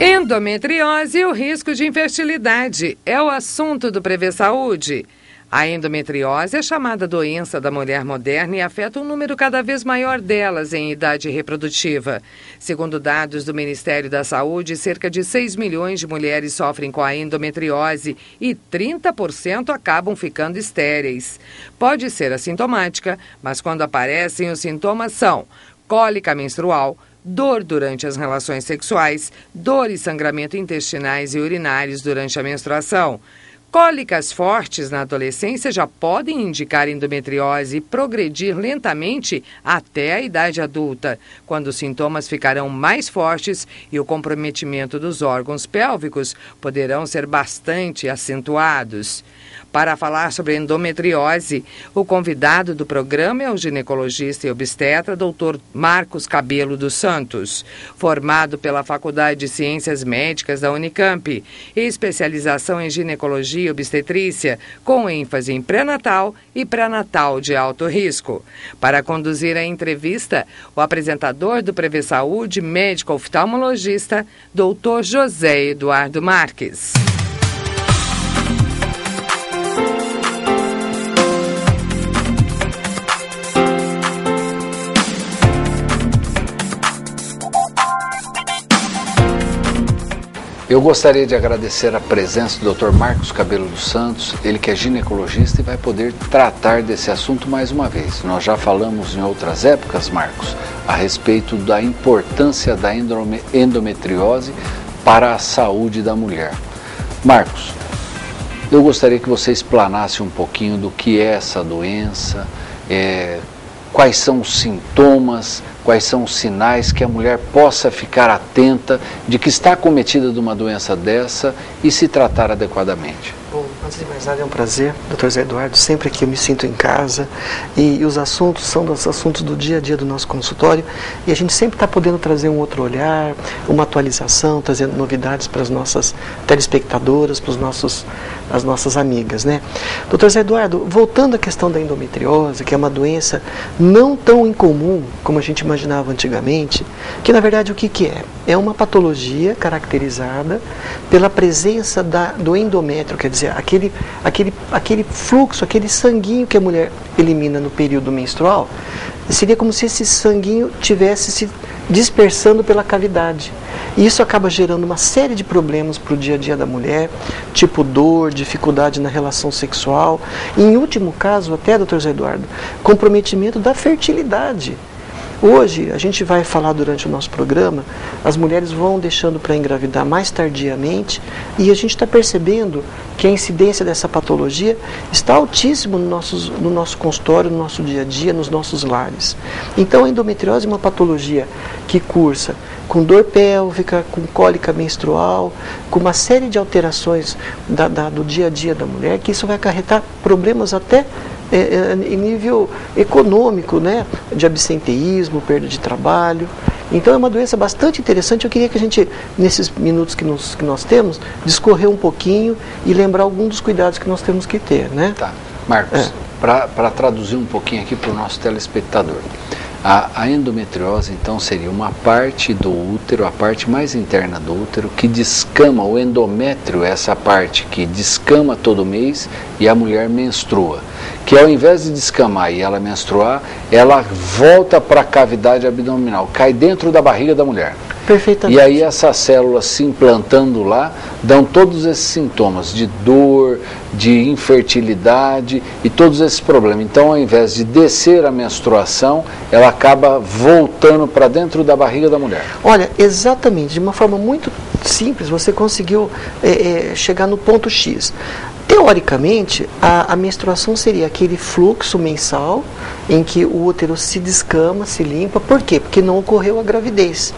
Endometriose e o risco de infertilidade é o assunto do Prevê Saúde. A endometriose é chamada doença da mulher moderna e afeta um número cada vez maior delas em idade reprodutiva. Segundo dados do Ministério da Saúde, cerca de 6 milhões de mulheres sofrem com a endometriose e 30% acabam ficando estéreis. Pode ser assintomática, mas quando aparecem, os sintomas são cólica menstrual, dor durante as relações sexuais, dor e sangramento intestinais e urinários durante a menstruação. Cólicas fortes na adolescência já podem indicar endometriose e progredir lentamente até a idade adulta, quando os sintomas ficarão mais fortes e o comprometimento dos órgãos pélvicos poderão ser bastante acentuados. Para falar sobre endometriose, o convidado do programa é o ginecologista e obstetra Dr. Marcos Cabelo dos Santos, formado pela Faculdade de Ciências Médicas da Unicamp, e especialização em ginecologia e obstetrícia, com ênfase em pré-natal e pré-natal de alto risco. Para conduzir a entrevista, o apresentador do Prevê Saúde, médico oftalmologista, Dr. José Eduardo Marques. Eu gostaria de agradecer a presença do Dr. Marcos Cabelo dos Santos, ele que é ginecologista e vai poder tratar desse assunto mais uma vez. Nós já falamos em outras épocas, Marcos, a respeito da importância da endometriose para a saúde da mulher. Marcos, eu gostaria que você explanasse um pouquinho do que é essa doença, quais são os sintomas, quais são os sinais que a mulher possa ficar atenta de que está acometida de uma doença dessa e se tratar adequadamente. Bom, antes de mais nada é um prazer, Dr. Zé Eduardo, sempre aqui eu me sinto em casa e os assuntos são os assuntos do dia a dia do nosso consultório e a gente sempre está podendo trazer um outro olhar, uma atualização, trazendo novidades para as nossas telespectadoras, para as nossas amigas, né? Dr. Zé Eduardo, voltando à questão da endometriose, que é uma doença não tão incomum como a gente imaginava antigamente, que na verdade o que é? É uma patologia caracterizada pela presença do endométrio, quer dizer, aquele fluxo, aquele sanguinho que a mulher elimina no período menstrual, seria como se esse sanguinho tivesse se dispersando pela cavidade. E isso acaba gerando uma série de problemas para o dia a dia da mulher, tipo dor, dificuldade na relação sexual, e em último caso, até, Dr. Zé Eduardo, comprometimento da fertilidade. Hoje, a gente vai falar durante o nosso programa, as mulheres vão deixando para engravidar mais tardiamente e a gente está percebendo que a incidência dessa patologia está altíssima no nosso consultório, no nosso dia a dia, nos nossos lares. Então, a endometriose é uma patologia que cursa com dor pélvica, com cólica menstrual, com uma série de alterações do dia a dia da mulher, que isso vai acarretar problemas até em nível econômico, né, de absenteísmo, perda de trabalho. Então é uma doença bastante interessante. Eu queria que a gente, nesses minutos que nós temos, discorrer um pouquinho e lembrar alguns dos cuidados que nós temos que ter, né? Tá. Marcos, para traduzir um pouquinho aqui para o nosso telespectador, a endometriose, então, seria uma parte do útero, a parte mais interna do útero, que descama, o endométrio é essa parte que descama todo mês e a mulher menstrua. Que ao invés de descamar e ela menstruar, ela volta para a cavidade abdominal, cai dentro da barriga da mulher. Perfeitamente. E aí essas células se implantando lá, dão todos esses sintomas de dor, de infertilidade e todos esses problemas. Então, ao invés de descer a menstruação, ela acaba voltando para dentro da barriga da mulher. Olha, exatamente, de uma forma muito simples, você conseguiu chegar no ponto X. Teoricamente, a menstruação seria aquele fluxo mensal em que o útero se descama, se limpa. Por quê? Porque não ocorreu a gravidez.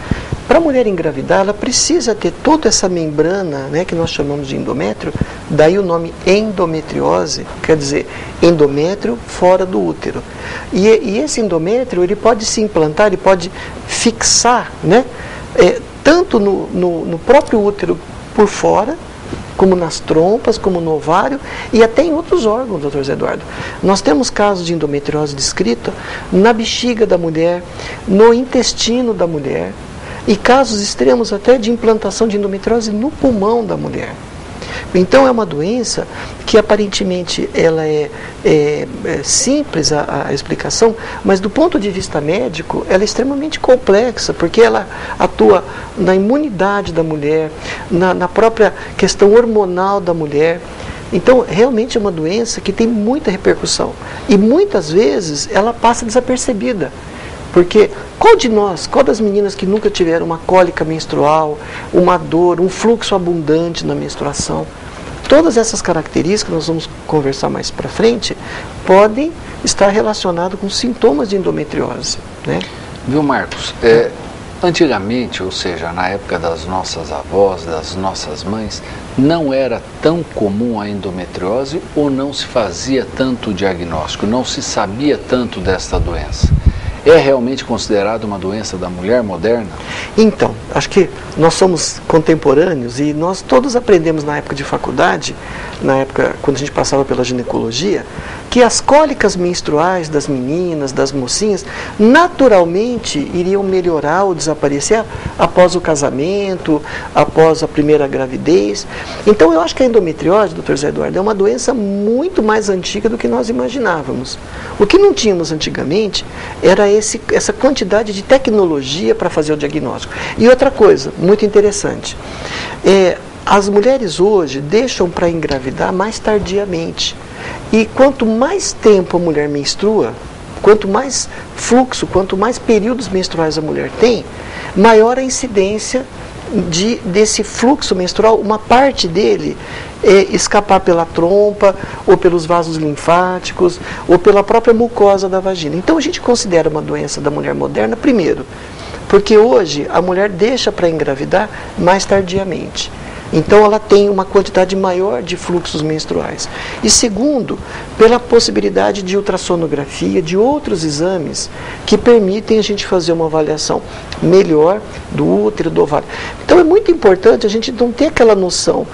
Para a mulher engravidar, ela precisa ter toda essa membrana, né, que nós chamamos de endométrio, daí o nome endometriose, quer dizer, endométrio fora do útero. E esse endométrio, ele pode se implantar, ele pode fixar, né, tanto no próprio útero por fora, como nas trompas, como no ovário e até em outros órgãos, Dr. Zé Eduardo. Nós temos casos de endometriose descrita na bexiga da mulher, no intestino da mulher, e casos extremos até de implantação de endometriose no pulmão da mulher. Então é uma doença que aparentemente ela é simples a explicação, mas do ponto de vista médico ela é extremamente complexa, porque ela atua na imunidade da mulher, na própria questão hormonal da mulher. Então realmente é uma doença que tem muita repercussão e muitas vezes ela passa desapercebida. Porque qual das meninas que nunca tiveram uma cólica menstrual, uma dor, um fluxo abundante na menstruação? Todas essas características, que nós vamos conversar mais para frente, podem estar relacionadas com sintomas de endometriose, né? Viu, Marcos? Antigamente, ou seja, na época das nossas avós, das nossas mães, não era tão comum a endometriose ou não se fazia tanto o diagnóstico, não se sabia tanto desta doença? É realmente considerado uma doença da mulher moderna? Então, acho que nós somos contemporâneos e nós todos aprendemos na época de faculdade, na época quando a gente passava pela ginecologia, que as cólicas menstruais das meninas, das mocinhas, naturalmente iriam melhorar ou desaparecer após o casamento, após a primeira gravidez. Então eu acho que a endometriose, doutor Zé Eduardo, é uma doença muito mais antiga do que nós imaginávamos. O que não tínhamos antigamente era essa quantidade de tecnologia para fazer o diagnóstico. E outra coisa, muito interessante, as mulheres hoje deixam para engravidar mais tardiamente. E quanto mais tempo a mulher menstrua, quanto mais fluxo, quanto mais períodos menstruais a mulher tem, maior a incidência desse fluxo menstrual, uma parte dele escapar pela trompa, ou pelos vasos linfáticos, ou pela própria mucosa da vagina. Então a gente considera uma doença da mulher moderna, primeiro, porque hoje a mulher deixa para engravidar mais tardiamente. Então ela tem uma quantidade maior de fluxos menstruais. E segundo, pela possibilidade de ultrassonografia, de outros exames que permitem a gente fazer uma avaliação melhor do útero, do ovário. Então é muito importante a gente não ter aquela noção.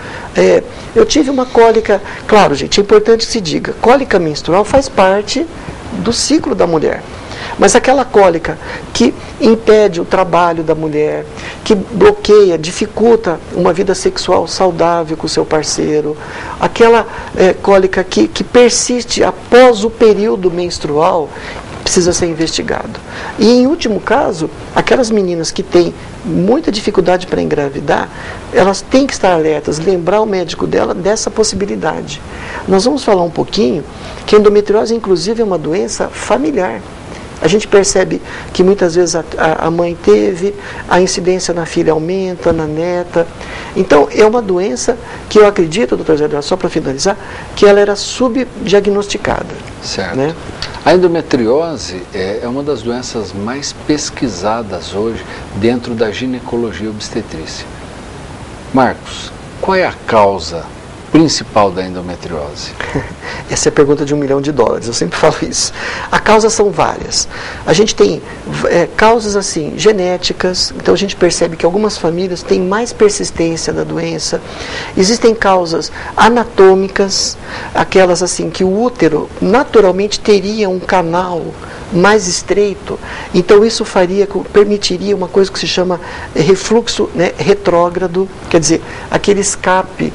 Eu tive uma cólica, claro gente, é importante que se diga, cólica menstrual faz parte do ciclo da mulher. Mas aquela cólica que impede o trabalho da mulher, que bloqueia, dificulta uma vida sexual saudável com o seu parceiro, aquela cólica que persiste após o período menstrual, precisa ser investigado. E em último caso, aquelas meninas que têm muita dificuldade para engravidar, elas têm que estar alertas, lembrar o médico dela dessa possibilidade. Nós vamos falar um pouquinho que a endometriose, inclusive, é uma doença familiar. A gente percebe que muitas vezes a mãe teve, a incidência na filha aumenta, na neta. Então, é uma doença que eu acredito, doutor Zé Eduardo, só para finalizar, que ela era subdiagnosticada. Certo. Né? A endometriose é uma das doenças mais pesquisadas hoje dentro da ginecologia obstetrícia. Marcos, qual é a causa principal da endometriose? Essa é a pergunta de $1 milhão, eu sempre falo isso. As causas são várias. A gente tem causas assim, genéticas, então a gente percebe que algumas famílias têm mais persistência da doença. Existem causas anatômicas, aquelas assim que o útero naturalmente teria um canal mais estreito, então isso permitiria uma coisa que se chama refluxo, né, retrógrado, quer dizer, aquele escape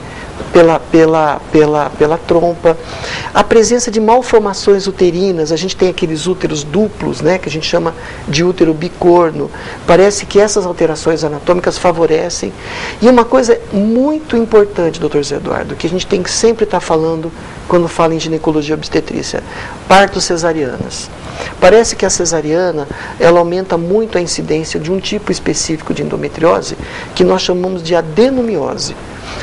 pela trompa. A presença de malformações uterinas, a gente tem aqueles úteros duplos, né, que a gente chama de útero bicorno. Parece que essas alterações anatômicas favorecem. E uma coisa muito importante, doutor Zé Eduardo, que a gente tem que sempre estar falando quando fala em ginecologia obstetrícia: partos cesarianas. Parece que a cesariana, ela aumenta muito a incidência de um tipo específico de endometriose, que nós chamamos de adenomiose,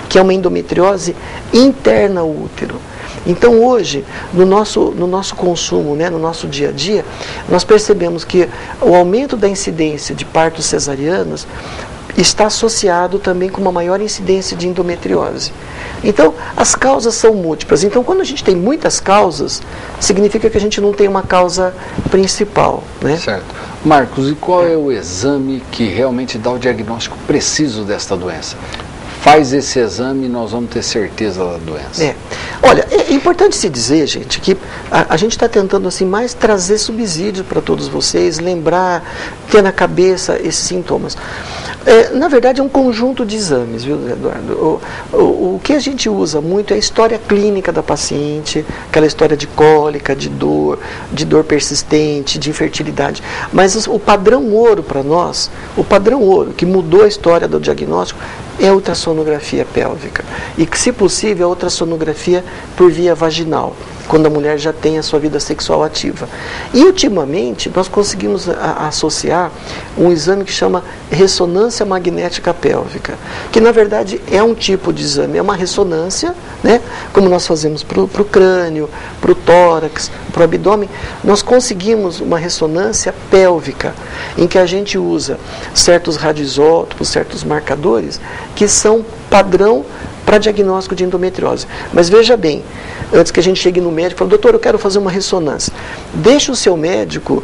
que é uma endometriose interna ao útero. Então hoje, no nosso consumo, né, no nosso dia a dia, nós percebemos que o aumento da incidência de partos cesarianos está associado também com uma maior incidência de endometriose. Então, as causas são múltiplas. Então, quando a gente tem muitas causas, significa que a gente não tem uma causa principal, né? Certo. Marcos, e qual é o exame que realmente dá o diagnóstico preciso desta doença? Faz esse exame e nós vamos ter certeza da doença. Olha, é importante se dizer, gente, que a gente está tentando assim mais trazer subsídios para todos vocês, lembrar, ter na cabeça esses sintomas. Na verdade, é um conjunto de exames, viu, Eduardo? O que a gente usa muito é a história clínica da paciente, aquela história de cólica, de dor persistente, de infertilidade. Mas o padrão ouro para nós, o padrão ouro que mudou a história do diagnóstico, é a ultrassonografia pélvica. E que, se possível, a ultrassonografia por via vaginal, quando a mulher já tem a sua vida sexual ativa. E, ultimamente, nós conseguimos associar um exame que chama ressonância magnética pélvica, que, na verdade, é um tipo de exame, é uma ressonância, né, como nós fazemos para o crânio, para o tórax, para o abdômen. Nós conseguimos uma ressonância pélvica, em que a gente usa certos radioisótopos, certos marcadores, que são padrão para diagnóstico de endometriose. Mas veja bem, antes que a gente chegue no médico e fale, doutor, eu quero fazer uma ressonância. Deixe o seu médico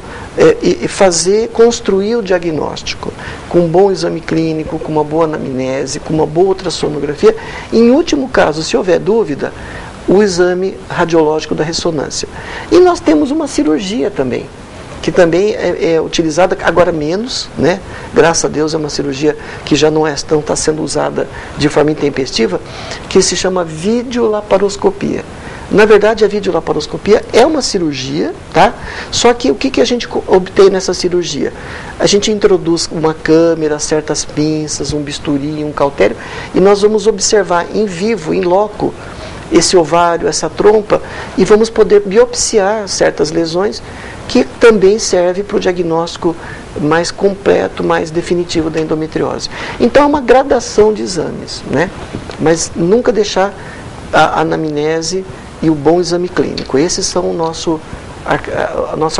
construir o diagnóstico com um bom exame clínico, com uma boa anamnese, com uma boa ultrassonografia. Em último caso, se houver dúvida, o exame radiológico da ressonância. E nós temos uma cirurgia também, que também é utilizada, agora menos, né? Graças a Deus é uma cirurgia que já não está sendo usada de forma intempestiva, que se chama videolaparoscopia. Na verdade, a videolaparoscopia é uma cirurgia, tá? Só que o que a gente obtém nessa cirurgia? A gente introduz uma câmera, certas pinças, um bisturi, um cautério, e nós vamos observar em vivo, em loco, esse ovário, essa trompa, e vamos poder biopsiar certas lesões, que também serve para o diagnóstico mais completo, mais definitivo da endometriose. Então é uma gradação de exames, né? Mas nunca deixar a anamnese e o bom exame clínico. Esses são o nosso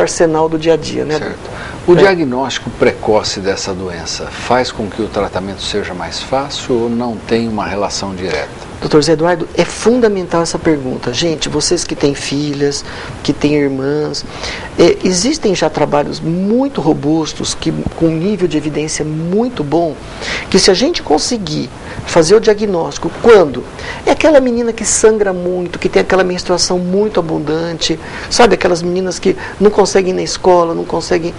arsenal do dia a dia, né? Certo. O diagnóstico precoce dessa doença faz com que o tratamento seja mais fácil ou não tem uma relação direta? Dr. Zé Eduardo, é fundamental essa pergunta. Gente, vocês que têm filhas, que têm irmãs, existem já trabalhos muito robustos, com um nível de evidência muito bom, que se a gente conseguir fazer o diagnóstico quando é aquela menina que sangra muito, que tem aquela menstruação muito abundante, sabe, aquelas meninas que não conseguem ir na escola, não conseguem,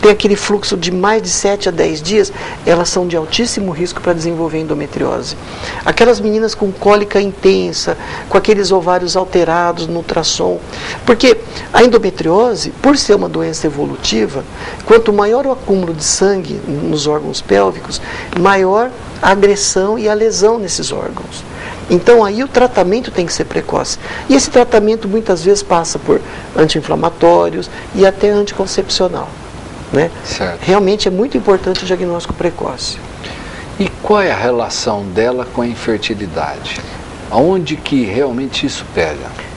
tem aquele fluxo de mais de 7 a 10 dias, elas são de altíssimo risco para desenvolver endometriose. Aquelas meninas com cólica intensa, com aqueles ovários alterados no ultrassom, porque a endometriose, por ser uma doença evolutiva, quanto maior o acúmulo de sangue nos órgãos pélvicos, maior a agressão e a lesão nesses órgãos. Então aí o tratamento tem que ser precoce. E esse tratamento muitas vezes passa por anti-inflamatórios e até anticoncepcional, né? Certo. Realmente é muito importante o diagnóstico precoce. E qual é a relação dela com a infertilidade? Aonde que realmente isso pega?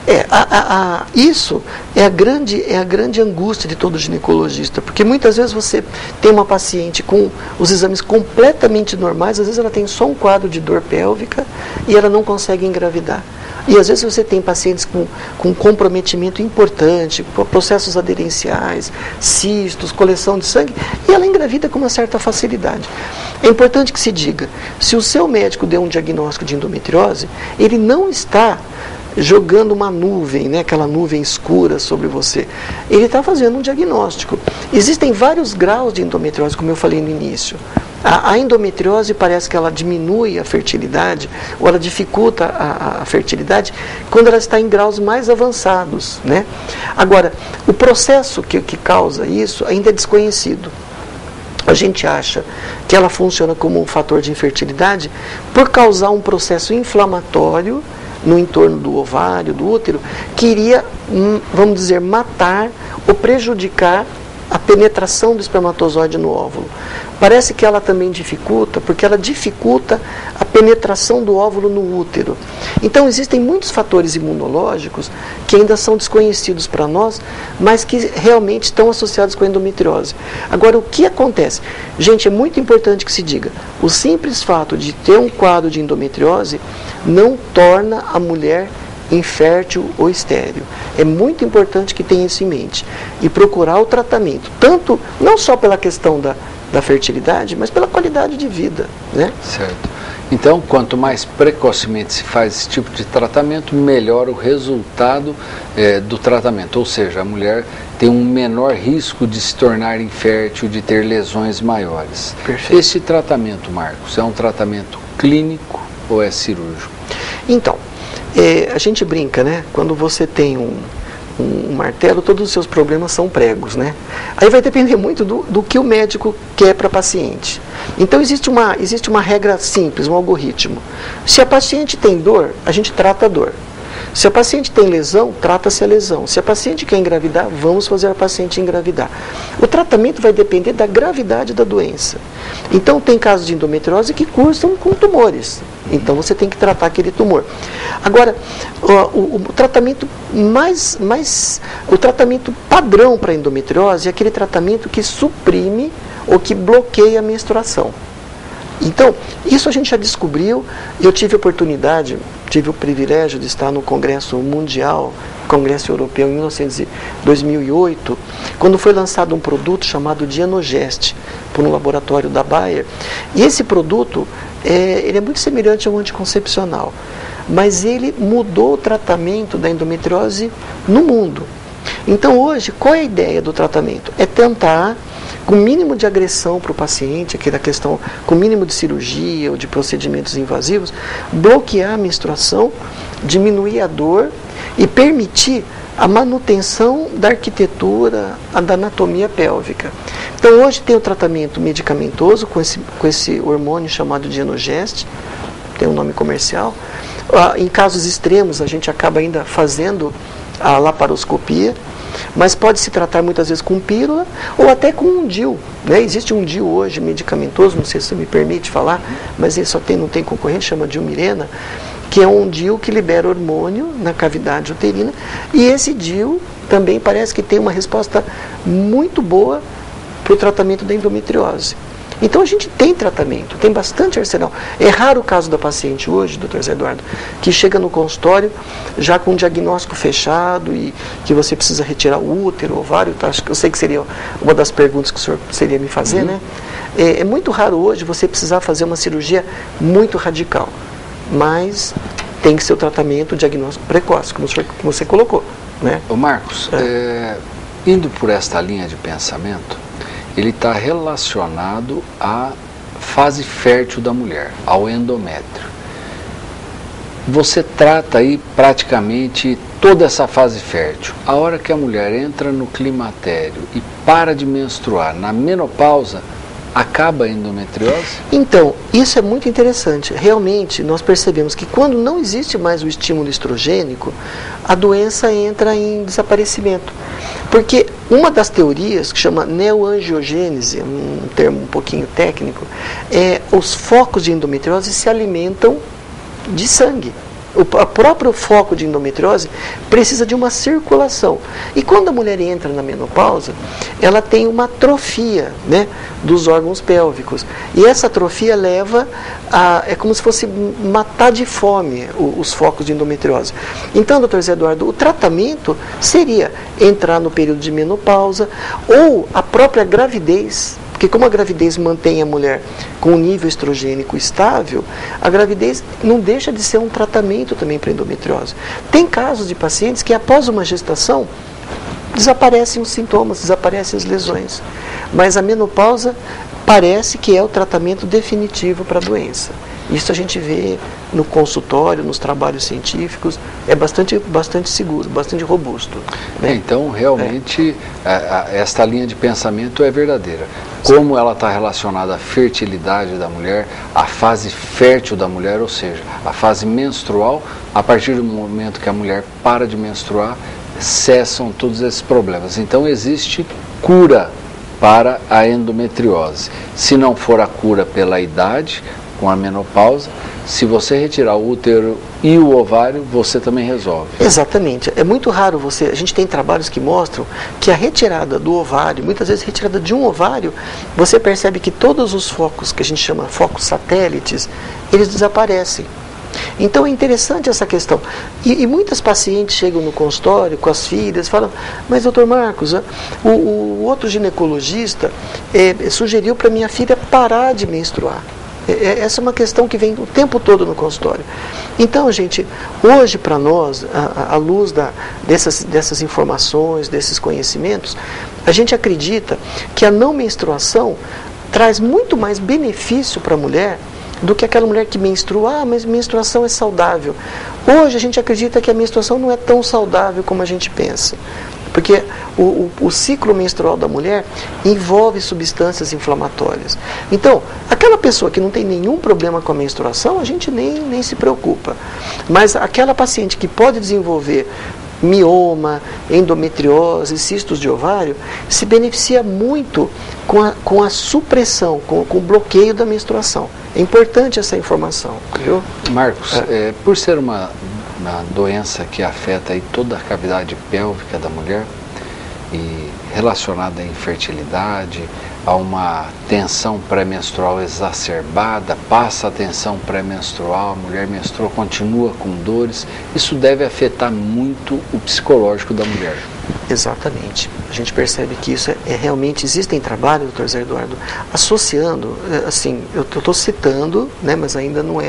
Isso é a grande angústia de todo ginecologista, porque muitas vezes você tem uma paciente com os exames completamente normais, às vezes ela tem só um quadro de dor pélvica e ela não consegue engravidar. E às vezes você tem pacientes com comprometimento importante, processos aderenciais, cistos, coleção de sangue, e ela engravida com uma certa facilidade. É importante que se diga, se o seu médico deu um diagnóstico de endometriose, ele não está jogando uma nuvem, né, aquela nuvem escura sobre você. Ele está fazendo um diagnóstico. Existem vários graus de endometriose, como eu falei no início. A endometriose parece que ela diminui a fertilidade, ou ela dificulta a fertilidade, quando ela está em graus mais avançados, né? Agora, o processo que causa isso ainda é desconhecido. A gente acha que ela funciona como um fator de infertilidade por causar um processo inflamatório no entorno do ovário, do útero, que iria, vamos dizer, matar ou prejudicar a penetração do espermatozoide no óvulo. Parece que ela também dificulta, porque ela dificulta a penetração do óvulo no útero. Então existem muitos fatores imunológicos que ainda são desconhecidos para nós, mas que realmente estão associados com a endometriose. Agora, o que acontece? Gente, é muito importante que se diga, o simples fato de ter um quadro de endometriose não torna a mulher infértil ou estéril. É muito importante que tenha isso em mente e procurar o tratamento, tanto, não só pela questão da fertilidade, mas pela qualidade de vida, né? Certo. Então, quanto mais precocemente se faz esse tipo de tratamento, melhor o resultado do tratamento. Ou seja, a mulher tem um menor risco de se tornar infértil, de ter lesões maiores. Perfeito. Esse tratamento, Marcos, é um tratamento clínico ou é cirúrgico? Então, a gente brinca, né? Quando você tem um martelo, todos os seus problemas são pregos, né? Aí vai depender muito do que o médico quer para a paciente. Então existe uma regra simples, um algoritmo. Se a paciente tem dor, a gente trata a dor. Se a paciente tem lesão, trata-se a lesão. Se a paciente quer engravidar, vamos fazer a paciente engravidar. O tratamento vai depender da gravidade da doença. Então tem casos de endometriose que cursam com tumores. Então você tem que tratar aquele tumor. Agora, o tratamento o tratamento padrão para endometriose é aquele tratamento que suprime ou que bloqueia a menstruação. Então, isso a gente já descobriu. Eu tive o privilégio de estar no Congresso Mundial, Congresso Europeu em 2008, quando foi lançado um produto chamado Dianogest, por um laboratório da Bayer. E esse produto, ele é muito semelhante ao anticoncepcional, mas ele mudou o tratamento da endometriose no mundo. Então hoje, qual é a ideia do tratamento? É tentar, com o mínimo de agressão para o paciente, aquela questão, com o mínimo de cirurgia ou de procedimentos invasivos, bloquear a menstruação, diminuir a dor e permitir a manutenção da arquitetura, da anatomia pélvica. Então hoje tem o tratamento medicamentoso com esse hormônio chamado Dianogest, tem um nome comercial. Em casos extremos a gente acaba ainda fazendo a laparoscopia, mas pode se tratar muitas vezes com pílula ou até com um DIU, né? Existe um DIU hoje medicamentoso, não sei se me permite falar, mas ele não tem concorrente, chama Diumirena, que é um DIU que libera hormônio na cavidade uterina, e esse DIU também parece que tem uma resposta muito boa para o tratamento da endometriose. Então a gente tem tratamento, tem bastante arsenal. É raro o caso da paciente hoje, doutor Zé Eduardo, que chega no consultório já com um diagnóstico fechado e que você precisa retirar o útero, o ovário. Tá? Eu sei que seria uma das perguntas que o senhor seria me fazer, né? É muito raro hoje você precisar fazer uma cirurgia muito radical, mas tem que ser o tratamento, o diagnóstico precoce, como você colocou, né? Ô Marcos, indo por esta linha de pensamento, ele está relacionado à fase fértil da mulher, ao endométrio. Você trata aí praticamente toda essa fase fértil. A hora que a mulher entra no climatério e para de menstruar, na menopausa, acaba a endometriose? Então, isso é muito interessante. Realmente, nós percebemos que quando não existe mais o estímulo estrogênico, a doença entra em desaparecimento. Porque uma das teorias, que chama neoangiogênese, um termo um pouquinho técnico, os focos de endometriose se alimentam de sangue. O próprio foco de endometriose precisa de uma circulação. E quando a mulher entra na menopausa, ela tem uma atrofia, né, dos órgãos pélvicos. E essa atrofia leva é como se fosse matar de fome os focos de endometriose. Então, doutor Zé Eduardo, o tratamento seria entrar no período de menopausa ou a própria gravidez. Porque como a gravidez mantém a mulher com um nível estrogênico estável, a gravidez não deixa de ser um tratamento também para endometriose. Tem casos de pacientes que após uma gestação desaparecem os sintomas, desaparecem as lesões. Mas a menopausa parece que é o tratamento definitivo para a doença. Isso a gente vê no consultório, nos trabalhos científicos, é bastante seguro, bastante robusto. Né? Então, realmente, esta linha de pensamento é verdadeira. Como ela está relacionada à fertilidade da mulher, à fase fértil da mulher, ou seja, a fase menstrual, a partir do momento que a mulher para de menstruar, cessam todos esses problemas. Então, existe cura para a endometriose. Se não for a cura pela idade, com a menopausa, se você retirar o útero e o ovário, você também resolve. Exatamente. É muito raro a gente tem trabalhos que mostram que a retirada do ovário, muitas vezes a retirada de um ovário, você percebe que todos os focos, que a gente chama focos satélites, eles desaparecem. Então é interessante essa questão. E muitas pacientes chegam no consultório com as filhas e falam, mas doutor Marcos, o outro ginecologista sugeriu para minha filha parar de menstruar. Essa é uma questão que vem o tempo todo no consultório. Então, gente, hoje para nós, à luz dessas informações, desses conhecimentos, a gente acredita que a não menstruação traz muito mais benefício para a mulher do que aquela mulher que menstrua. Mas menstruação é saudável. Hoje a gente acredita que a menstruação não é tão saudável como a gente pensa. Porque o ciclo menstrual da mulher envolve substâncias inflamatórias. Então, aquela pessoa que não tem nenhum problema com a menstruação, a gente nem se preocupa. Mas aquela paciente que pode desenvolver mioma, endometriose, cistos de ovário, se beneficia muito com a supressão, com o bloqueio da menstruação. É importante essa informação, viu? Marcos, por ser uma doença que afeta aí toda a cavidade pélvica da mulher e relacionada à infertilidade, a uma tensão pré-menstrual exacerbada, passa a tensão pré-menstrual, a mulher menstrua, continua com dores, isso deve afetar muito o psicológico da mulher. Exatamente. A gente percebe que isso realmente existem trabalhos, doutor Zé Eduardo, associando, assim, eu estou citando, né, mas ainda não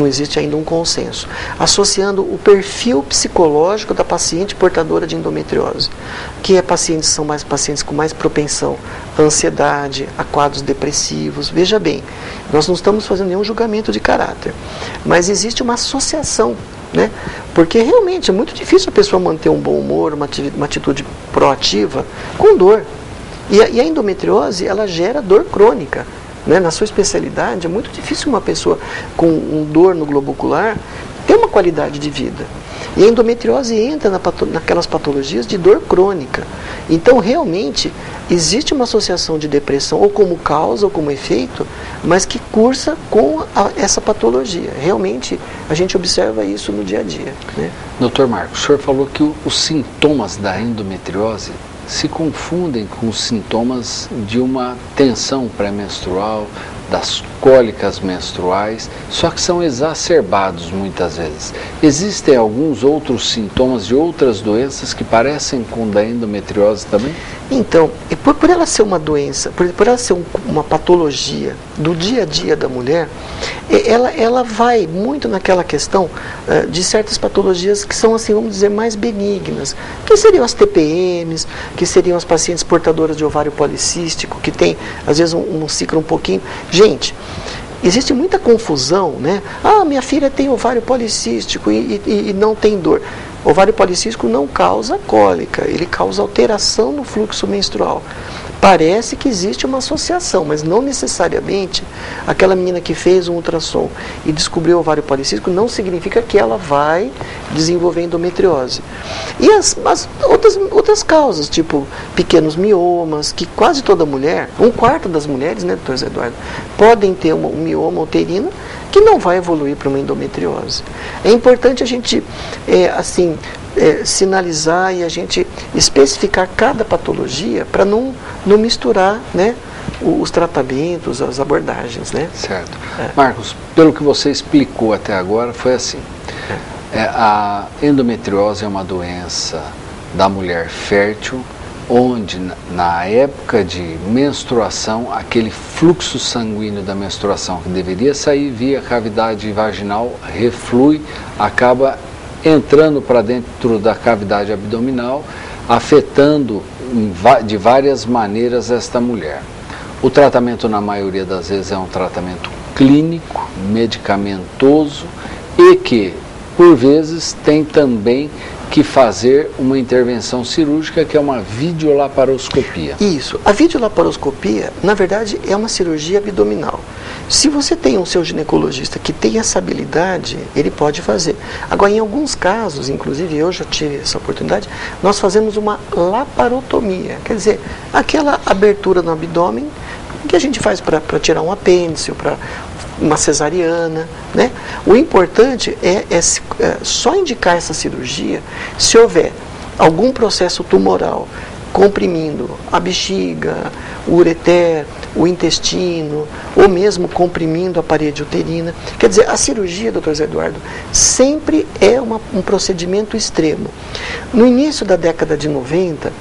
existe ainda um consenso, associando o perfil psicológico da paciente portadora de endometriose, que são mais pacientes com mais propensão à ansiedade, a quadros depressivos. Veja bem, nós não estamos fazendo nenhum julgamento de caráter, mas existe uma associação, né? Porque realmente é muito difícil a pessoa manter um bom humor, uma atitude proativa com dor. E a endometriose, ela gera dor crônica. Né? Na sua especialidade, é muito difícil uma pessoa com dor no globo ocular ter uma qualidade de vida. E a endometriose entra naquelas patologias de dor crônica. Então, realmente, existe uma associação de depressão, ou como causa, ou como efeito, mas que cursa com essa patologia. Realmente, a gente observa isso no dia a dia. Né? Doutor Marcos, o senhor falou que os sintomas da endometriose se confundem com os sintomas de uma tensão pré-menstrual, das cólicas menstruais, só que são exacerbados muitas vezes. Existem alguns outros sintomas de outras doenças que parecem com o da endometriose também? Então, por ela ser uma doença, por ela ser uma patologia do dia a dia da mulher, ela vai muito naquela questão de certas patologias que são, assim, vamos dizer, mais benignas, que seriam as TPMs, que seriam as pacientes portadoras de ovário policístico, que tem, às vezes, um ciclo um pouquinho... Gente, existe muita confusão, né? Ah, minha filha tem ovário policístico e não tem dor. Ovário policístico não causa cólica, ele causa alteração no fluxo menstrual. Parece que existe uma associação, mas não necessariamente aquela menina que fez um ultrassom e descobriu o ovário policístico não significa que ela vai desenvolver endometriose. E as outras causas, tipo pequenos miomas, que quase toda mulher, 1/4 das mulheres, né, doutor Zé Eduardo, podem ter um mioma uterino que não vai evoluir para uma endometriose. É importante a gente, sinalizar e a gente especificar cada patologia para não misturar, né, os tratamentos, as abordagens, né? Certo. Marcos, pelo que você explicou até agora, foi assim. A endometriose é uma doença da mulher fértil, onde na época de menstruação, aquele fluxo sanguíneo da menstruação que deveria sair via cavidade vaginal reflui, acaba entrando para dentro da cavidade abdominal, afetando de várias maneiras esta mulher. O tratamento, na maioria das vezes, é um tratamento clínico, medicamentoso e que, por vezes, tem também que fazer uma intervenção cirúrgica, que é uma videolaparoscopia. Isso. A videolaparoscopia, na verdade, é uma cirurgia abdominal. Se você tem um seu ginecologista que tem essa habilidade, ele pode fazer. Agora, em alguns casos, inclusive eu já tive essa oportunidade, nós fazemos uma laparotomia, quer dizer, aquela abertura no abdômen que a gente faz para tirar um apêndice, ou para uma cesariana, né? O importante é só indicar essa cirurgia se houver algum processo tumoral comprimindo a bexiga, o ureter, o intestino, ou mesmo comprimindo a parede uterina. Quer dizer, a cirurgia, doutor Zé Eduardo, sempre é um procedimento extremo. No início da década de 90,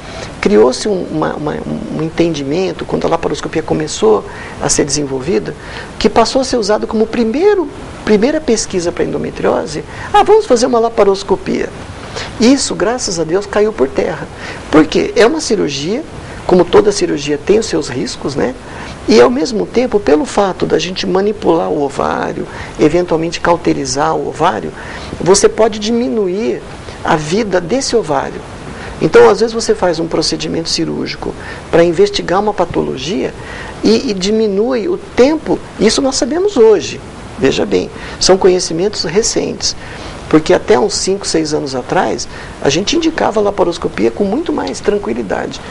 criou-se um entendimento, quando a laparoscopia começou a ser desenvolvida, que passou a ser usado como primeira pesquisa para endometriose. Vamos fazer uma laparoscopia. Isso, graças a Deus, caiu por terra. Por quê? É uma cirurgia, como toda cirurgia tem os seus riscos, né? E ao mesmo tempo, pelo fato da gente manipular o ovário, eventualmente cauterizar o ovário, você pode diminuir a vida desse ovário. Então, às vezes você faz um procedimento cirúrgico para investigar uma patologia e diminui o tempo. Isso nós sabemos hoje. Veja bem, são conhecimentos recentes. Porque até uns 5, 6 anos atrás, a gente indicava a laparoscopia com muito mais tranquilidade.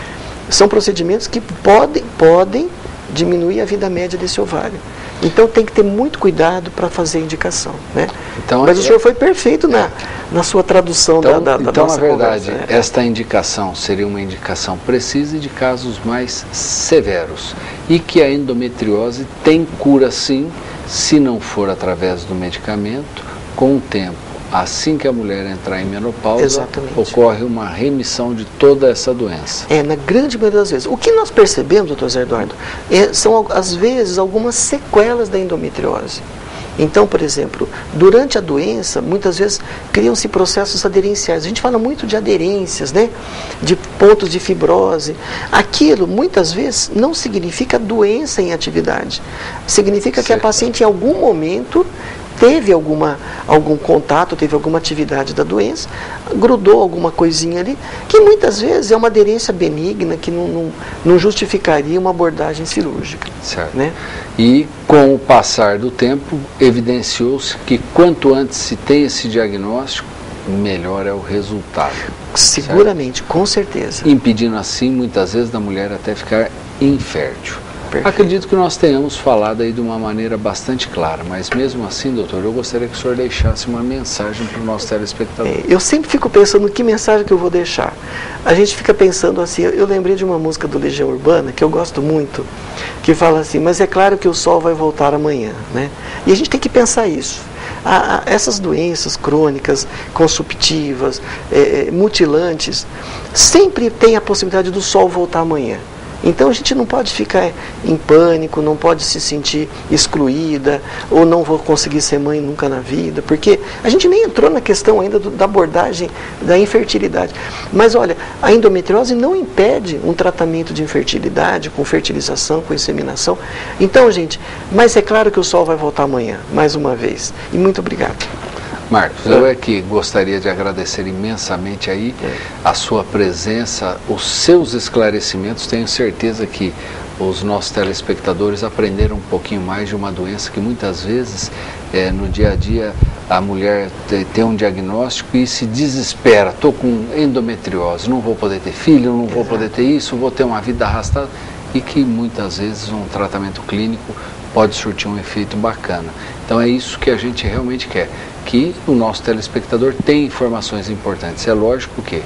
São procedimentos que podem diminuir a vida média desse ovário. Então tem que ter muito cuidado para fazer a indicação, né? Então, mas o senhor foi perfeito na sua tradução da nossa conversa. Então, na verdade, esta indicação seria uma indicação precisa de casos mais severos. E que a endometriose tem cura sim, se não for através do medicamento, com o tempo. Assim que a mulher entrar em menopausa, exatamente, ocorre uma remissão de toda essa doença. Na grande maioria das vezes. O que nós percebemos, doutor Zé Eduardo, são, às vezes, algumas sequelas da endometriose. Então, por exemplo, durante a doença, muitas vezes criam-se processos aderenciais. A gente fala muito de aderências, né? De pontos de fibrose. Aquilo, muitas vezes, não significa doença em atividade. Significa que a paciente, em algum momento, teve algum contato, teve alguma atividade da doença, grudou alguma coisinha ali, que muitas vezes é uma aderência benigna, que não justificaria uma abordagem cirúrgica. Certo. Né? E com o passar do tempo, evidenciou-se que quanto antes se tem esse diagnóstico, melhor é o resultado. Seguramente, certo? Com certeza. Impedindo assim, muitas vezes, da mulher até ficar infértil. Perfeito. Acredito que nós tenhamos falado aí de uma maneira bastante clara, mas mesmo assim, doutor, eu gostaria que o senhor deixasse uma mensagem para o nosso telespectador. Eu sempre fico pensando que mensagem que eu vou deixar. A gente fica pensando assim, eu lembrei de uma música do Legião Urbana, que eu gosto muito, que fala assim, mas é claro que o sol vai voltar amanhã, né? E a gente tem que pensar isso. Essas doenças crônicas, consumptivas, mutilantes, sempre tem a possibilidade do sol voltar amanhã. Então a gente não pode ficar em pânico, não pode se sentir excluída, ou não vou conseguir ser mãe nunca na vida, porque a gente nem entrou na questão ainda da abordagem da infertilidade. Mas olha, a endometriose não impede um tratamento de infertilidade, com fertilização, com inseminação. Então, gente, mas é claro que o sol vai voltar amanhã, mais uma vez. E muito obrigado. Marcos, eu que gostaria de agradecer imensamente aí a sua presença, os seus esclarecimentos. Tenho certeza que os nossos telespectadores aprenderam um pouquinho mais de uma doença que muitas vezes no dia a dia a mulher tem um diagnóstico e se desespera. Estou com endometriose, não vou poder ter filho, não vou poder ter isso, vou ter uma vida arrastada. E que muitas vezes um tratamento clínico pode surtir um efeito bacana. Então é isso que a gente realmente quer, que o nosso telespectador tenha informações importantes. É lógico que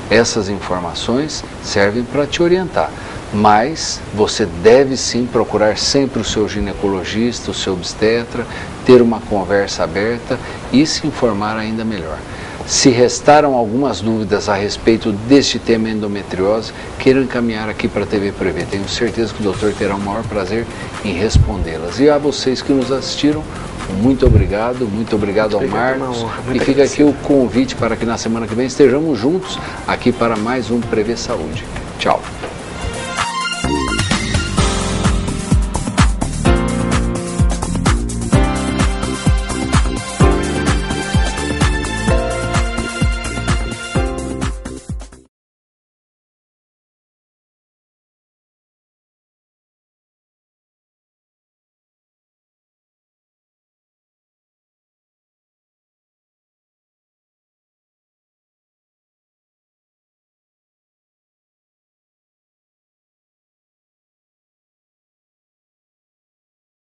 essas informações servem para te orientar, mas você deve sim procurar sempre o seu ginecologista, o seu obstetra, ter uma conversa aberta e se informar ainda melhor. Se restaram algumas dúvidas a respeito deste tema endometriose, queiram encaminhar aqui para a TV Prevê. Tenho certeza que o doutor terá o maior prazer em respondê-las. E a vocês que nos assistiram, muito obrigado ao Marcos. E fica aqui o convite para que na semana que vem estejamos juntos aqui para mais um Prevê Saúde. Tchau.